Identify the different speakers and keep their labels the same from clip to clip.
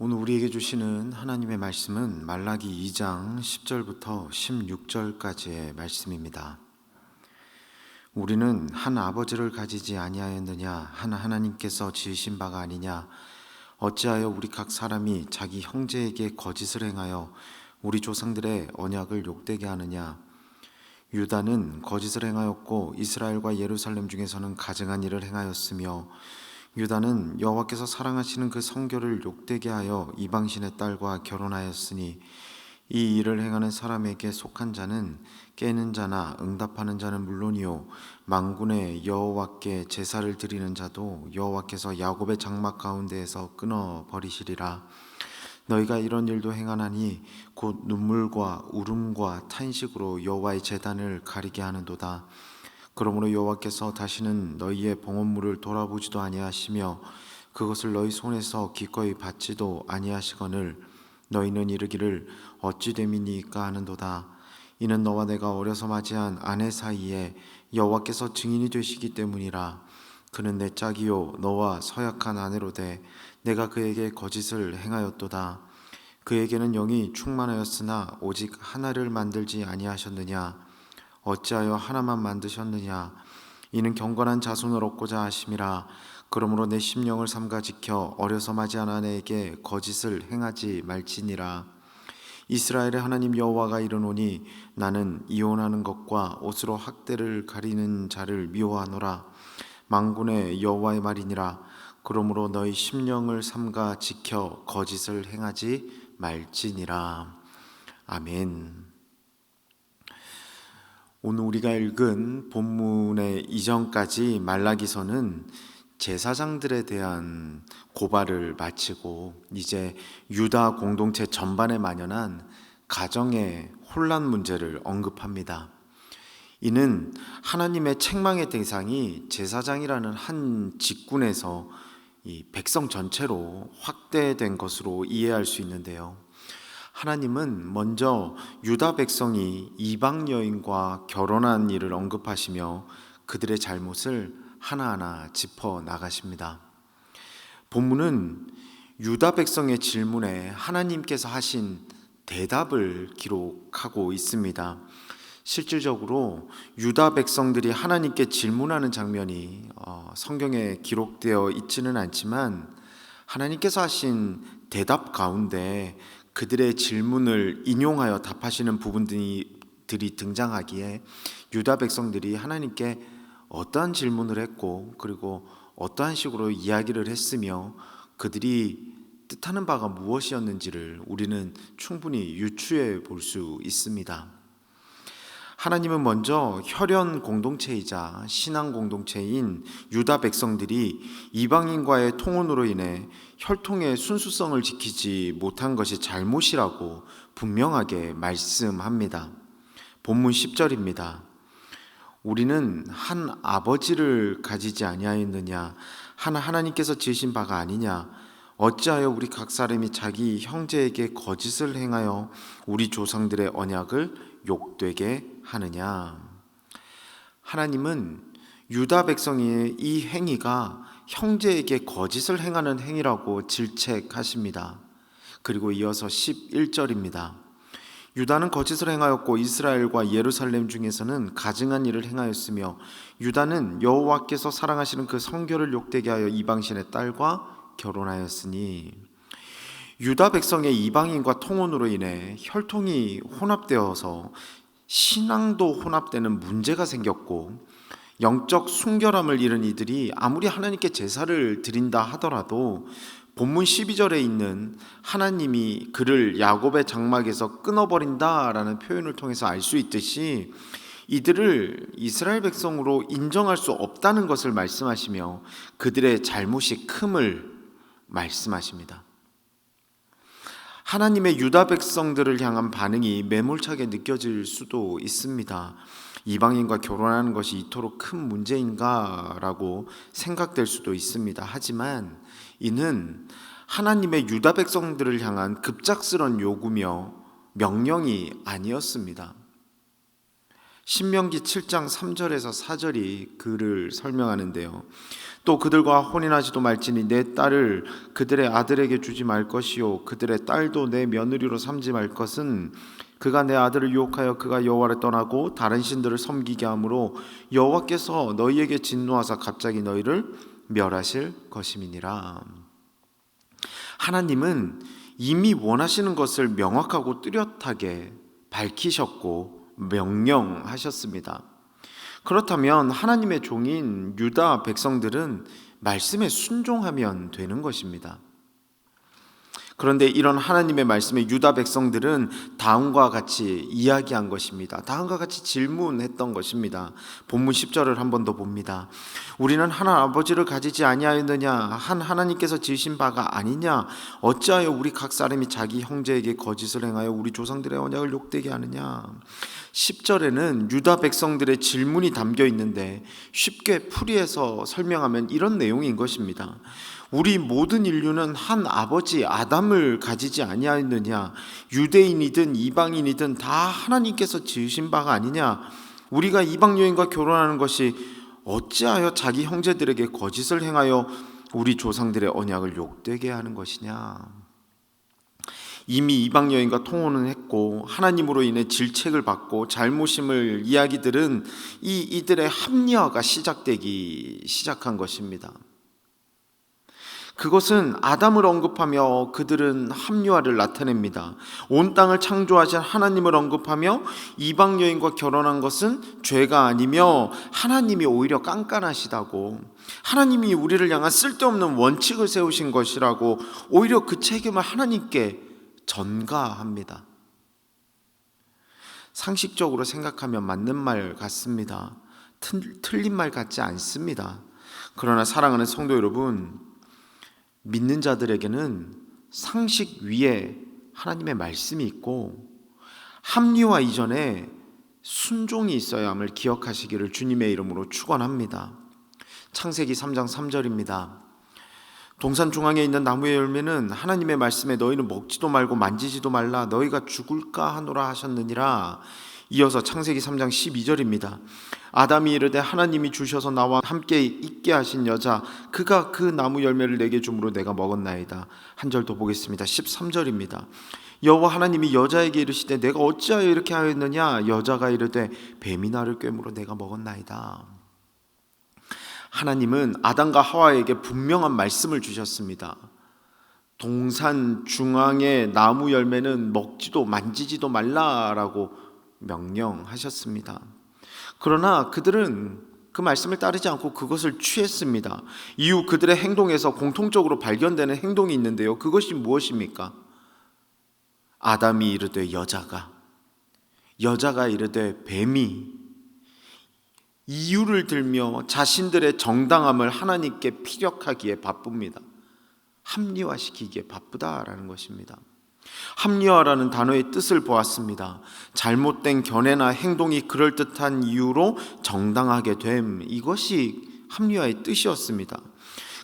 Speaker 1: 오늘 우리에게 주시는 하나님의 말씀은 말라기 2장 10절부터 16절까지의 말씀입니다. 우리는 한 아버지를 가지지 아니하였느냐? 한 하나님께서 지으신 바가 아니냐? 어찌하여 우리 각 사람이 자기 형제에게 거짓을 행하여 우리 조상들의 언약을 욕되게 하느냐? 유다는 거짓을 행하였고 이스라엘과 예루살렘 중에서는 가증한 일을 행하였으며, 유다는 여호와께서 사랑하시는 그 성결을 욕되게 하여 이방신의 딸과 결혼하였으니, 이 일을 행하는 사람에게 속한 자는 깨는 자나 응답하는 자는 물론이요 만군의 여호와께 제사를 드리는 자도 여호와께서 야곱의 장막 가운데에서 끊어 버리시리라. 너희가 이런 일도 행하나니 곧 눈물과 울음과 탄식으로 여호와의 제단을 가리게 하는도다. 그러므로 여호와께서 다시는 너희의 봉헌물을 돌아보지도 아니하시며 그것을 너희 손에서 기꺼이 받지도 아니하시거늘 너희는 이르기를 어찌 됨이니까 하는도다. 이는 너와 내가 어려서 맞이한 아내 사이에 여호와께서 증인이 되시기 때문이라. 그는 내 짝이요 너와 서약한 아내로되 내가 그에게 거짓을 행하였도다. 그에게는 영이 충만하였으나 오직 하나를 만들지 아니하셨느냐? 어찌하여 하나만 만드셨느냐? 이는 경건한 자손을 얻고자 하심이라. 그러므로 내 심령을 삼가 지켜 어려서 맞이한 아내에게 거짓을 행하지 말지니라. 이스라엘의 하나님 여호와가 이르노니 나는 이혼하는 것과 옷으로 학대를 가리는 자를 미워하노라. 만군의 여호와의 말이니라. 그러므로 너희 심령을 삼가 지켜 거짓을 행하지 말지니라. 아멘. 오늘 우리가 읽은 본문의 이전까지 말라기서는 제사장들에 대한 고발을 마치고 이제 유다 공동체 전반에 만연한 가정의 혼란 문제를 언급합니다. 이는 하나님의 책망의 대상이 제사장이라는 한 직군에서 이 백성 전체로 확대된 것으로 이해할 수 있는데요. 하나님은 먼저 유다 백성이 이방 여인과 결혼한 일을 언급하시며 그들의 잘못을 하나하나 짚어 나가십니다. 본문은 유다 백성의 질문에 하나님께서 하신 대답을 기록하고 있습니다. 실질적으로 유다 백성들이 하나님께 질문하는 장면이 성경에 기록되어 있지는 않지만 하나님께서 하신 대답 가운데 그들의 질문을 인용하여 답하시는 부분들이 등장하기에 유다 백성들이 하나님께 어떠한 질문을 했고 그리고 어떠한 식으로 이야기를 했으며 그들이 뜻하는 바가 무엇이었는지를 우리는 충분히 유추해 볼 수 있습니다. 하나님은 먼저 혈연 공동체이자 신앙 공동체인 유다 백성들이 이방인과의 통혼으로 인해 혈통의 순수성을 지키지 못한 것이 잘못이라고 분명하게 말씀합니다. 본문 10절입니다. 우리는 한 아버지를 가지지 아니하였느냐? 하나님께서 지으신 바가 아니냐? 어찌하여 우리 각 사람이 자기 형제에게 거짓을 행하여 우리 조상들의 언약을 욕되게 하느냐? 하나님은 유다 백성의 이 행위가 형제에게 거짓을 행하는 행위라고 질책하십니다. 그리고 이어서 11절입니다. 유다는 거짓을 행하였고 이스라엘과 예루살렘 중에서는 가증한 일을 행하였으며 유다는 여호와께서 사랑하시는 그 성결을 욕되게 하여 이방신의 딸과 결혼하였으니, 유다 백성의 이방인과 통혼으로 인해 혈통이 혼합되어서 신앙도 혼합되는 문제가 생겼고 영적 순결함을 잃은 이들이 아무리 하나님께 제사를 드린다 하더라도 본문 12절에 있는 하나님이 그를 야곱의 장막에서 끊어버린다라는 표현을 통해서 알 수 있듯이 이들을 이스라엘 백성으로 인정할 수 없다는 것을 말씀하시며 그들의 잘못이 큼을 말씀하십니다. 하나님의 유다 백성들을 향한 반응이 매몰차게 느껴질 수도 있습니다. 이방인과 결혼하는 것이 이토록 큰 문제인가라고 생각될 수도 있습니다. 하지만 이는 하나님의 유다 백성들을 향한 급작스런 요구며 명령이 아니었습니다. 신명기 7장 3절에서 4절이 그를 설명하는데요. 또 그들과 혼인하지도 말지니 내 딸을 그들의 아들에게 주지 말 것이요 그들의 딸도 내 며느리로 삼지 말 것은 그가 내 아들을 유혹하여 그가 여호와를 떠나고 다른 신들을 섬기게 하므로 여호와께서 너희에게 진노하사 갑자기 너희를 멸하실 것임이니라. 하나님은 이미 원하시는 것을 명확하고 뚜렷하게 밝히셨고 명령하셨습니다. 그렇다면 하나님의 종인 유다 백성들은 말씀에 순종하면 되는 것입니다. 그런데 이런 하나님의 말씀에 유다 백성들은 다음과 같이 이야기한 것입니다. 다음과 같이 질문했던 것입니다. 본문 10절을 한 번 더 봅니다. 우리는 하나 아버지를 가지지 아니하였느냐? 한 하나님께서 지으신 바가 아니냐? 어찌하여 우리 각 사람이 자기 형제에게 거짓을 행하여 우리 조상들의 언약을 욕되게 하느냐? 10절에는 유다 백성들의 질문이 담겨 있는데 쉽게 풀이해서 설명하면 이런 내용인 것입니다. 우리 모든 인류는 한 아버지 아담을 가지지 아니하였느냐? 유대인이든 이방인이든 다 하나님께서 지으신 바가 아니냐? 우리가 이방 여인과 결혼하는 것이 어찌하여 자기 형제들에게 거짓을 행하여 우리 조상들의 언약을 욕되게 하는 것이냐? 이미 이방 여인과 통혼은 했고 하나님으로 인해 질책을 받고 잘못임을 이야기들은 이들의 합리화가 시작되기 시작한 것입니다. 그것은 아담을 언급하며 그들은 합리화를 나타냅니다. 온 땅을 창조하신 하나님을 언급하며 이방 여인과 결혼한 것은 죄가 아니며 하나님이 오히려 깐깐하시다고, 하나님이 우리를 향한 쓸데없는 원칙을 세우신 것이라고 오히려 그 책임을 하나님께 전가합니다. 상식적으로 생각하면 맞는 말 같습니다. 틀린 말 같지 않습니다. 그러나 사랑하는 성도 여러분, 믿는 자들에게는 상식 위에 하나님의 말씀이 있고 합리화 이전에 순종이 있어야 함을 기억하시기를 주님의 이름으로 축원합니다. 창세기 3장 3절입니다. 동산 중앙에 있는 나무의 열매는 하나님의 말씀에 너희는 먹지도 말고 만지지도 말라 너희가 죽을까 하노라 하셨느니라. 이어서 창세기 3장 12절입니다. 아담이 이르되 하나님이 주셔서 나와 함께 있게 하신 여자 그가 그 나무 열매를 내게 주므로 내가 먹었나이다. 한 절 더 보겠습니다. 13절입니다. 여호와 하나님이 여자에게 이르시되 내가 어찌하여 이렇게 하였느냐? 여자가 이르되 뱀이 나를 꿰므로 내가 먹었나이다. 하나님은 아담과 하와에게 분명한 말씀을 주셨습니다. 동산 중앙의 나무 열매는 먹지도 만지지도 말라라고 명령하셨습니다. 그러나 그들은 그 말씀을 따르지 않고 그것을 취했습니다. 이후 그들의 행동에서 공통적으로 발견되는 행동이 있는데요. 그것이 무엇입니까? 아담이 이르되 여자가 이르되 뱀이 이유를 들며 자신들의 정당함을 하나님께 피력하기에 바쁩니다. 합리화시키기에 바쁘다라는 것입니다. 합리화라는 단어의 뜻을 보았습니다. 잘못된 견해나 행동이 그럴듯한 이유로 정당하게 됨, 이것이 합리화의 뜻이었습니다.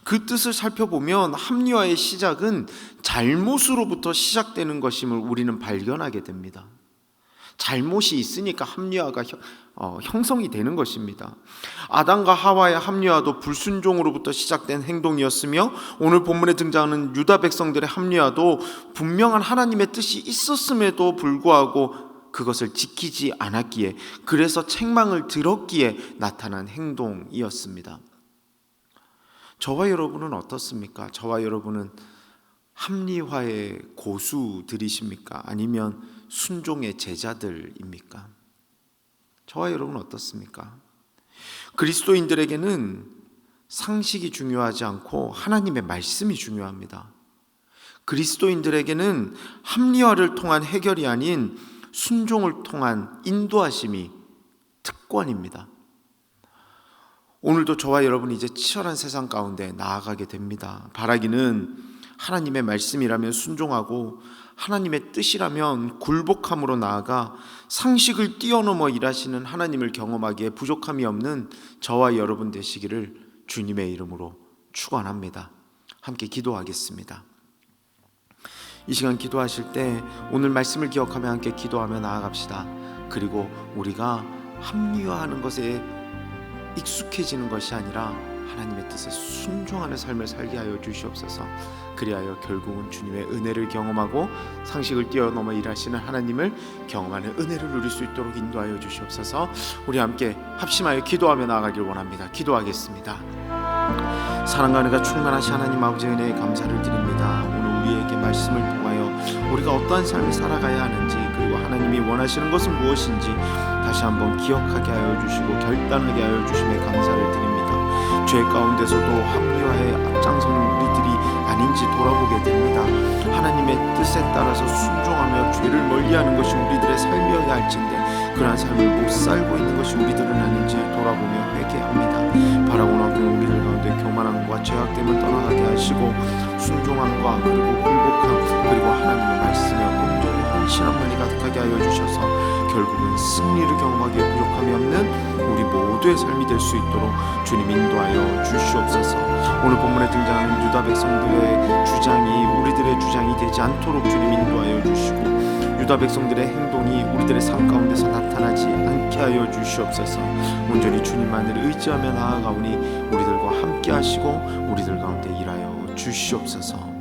Speaker 1: 그 뜻을 살펴보면 합리화의 시작은 잘못으로부터 시작되는 것임을 우리는 발견하게 됩니다. 잘못이 있으니까 합리화가 형성이 되는 것입니다. 아담과 하와의 합리화도 불순종으로부터 시작된 행동이었으며 오늘 본문에 등장하는 유다 백성들의 합리화도 분명한 하나님의 뜻이 있었음에도 불구하고 그것을 지키지 않았기에, 그래서 책망을 들었기에 나타난 행동이었습니다. 저와 여러분은 어떻습니까? 저와 여러분은 합리화의 고수들이십니까? 아니면 순종의 제자들입니까? 저와 여러분은 어떻습니까? 그리스도인들에게는 상식이 중요하지 않고 하나님의 말씀이 중요합니다. 그리스도인들에게는 합리화를 통한 해결이 아닌 순종을 통한 인도하심이 특권입니다. 오늘도 저와 여러분이 이제 치열한 세상 가운데 나아가게 됩니다. 바라기는 하나님의 말씀이라면 순종하고 하나님의 뜻이라면 굴복함으로 나아가 상식을 뛰어넘어 일하시는 하나님을 경험하기에 부족함이 없는 저와 여러분 되시기를 주님의 이름으로 축원합니다. 함께 기도하겠습니다. 이 시간 기도하실 때 오늘 말씀을 기억하며 함께 기도하며 나아갑시다. 그리고 우리가 합리화하는 것에 익숙해지는 것이 아니라 하나님의 뜻에 순종하는 삶을 살게 하여 주시옵소서. 그리하여 결국은 주님의 은혜를 경험하고 상식을 뛰어넘어 일하시는 하나님을 경험하는 은혜를 누릴 수 있도록 인도하여 주시옵소서. 우리 함께 합심하여 기도하며 나아가길 원합니다. 기도하겠습니다. 사랑과 은혜가 충만하신 하나님 아버지 은혜에 감사를 드립니다. 오늘 우리에게 말씀을 통하여 우리가 어떠한 삶을 살아가야 하는지, 그리고 하나님이 원하시는 것은 무엇인지 다시 한번 기억하게 하여 주시고 결단하게 하여 주심에 감사를 드립니다. 죄 가운데서도 합리화에 앞장서는 우리들이 아닌지 돌아보게 됩니다. 하나님의 뜻에 따라서 순종하며 죄를 멀리하는 것이 우리들의 삶이어야 할진데 그러한 삶을 못 살고 있는 것이 우리들은 아닌지 돌아보며 회개합니다. 바라고는 우리들 가운데 교만함과 죄악됨을 떠나가게 하시고 순종함과 그리고 굴복함, 그리고 하나님의 말씀에 온전히 헌신함만이 가득하게 하여 주셔서 결국은 승리를 경험하기에 부족함이 없는 우리 모두의 삶이 될 수 있도록 주님 인도하여 주시옵소서. 오늘 본문에 등장하는 유다 백성들의 주장이 우리들의 주장이 되지 않도록 주님 인도하여 주시고, 유다 백성들의 행동이 우리들의 삶 가운데서 나타나지 않게 하여 주시옵소서. 온전히 주님만을 의지하며 나아가오니 우리들과 함께 하시고 우리들 가운데 일하여 주시옵소서.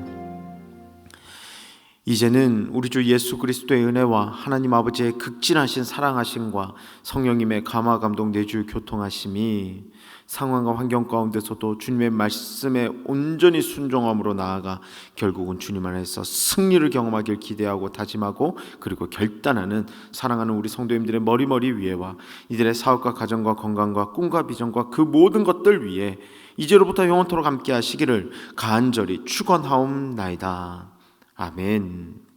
Speaker 1: 이제는 우리 주 예수 그리스도의 은혜와 하나님 아버지의 극진하신 사랑하심과 성령님의 감화 감동 내주 교통하심이 상황과 환경 가운데서도 주님의 말씀에 온전히 순종함으로 나아가 결국은 주님 안에서 승리를 경험하길 기대하고 다짐하고 그리고 결단하는 사랑하는 우리 성도님들의 머리머리 위에와 이들의 사업과 가정과 건강과 꿈과 비전과 그 모든 것들 위에 이제로부터 영원토록 함께 하시기를 간절히 축원하옵나이다. 아멘.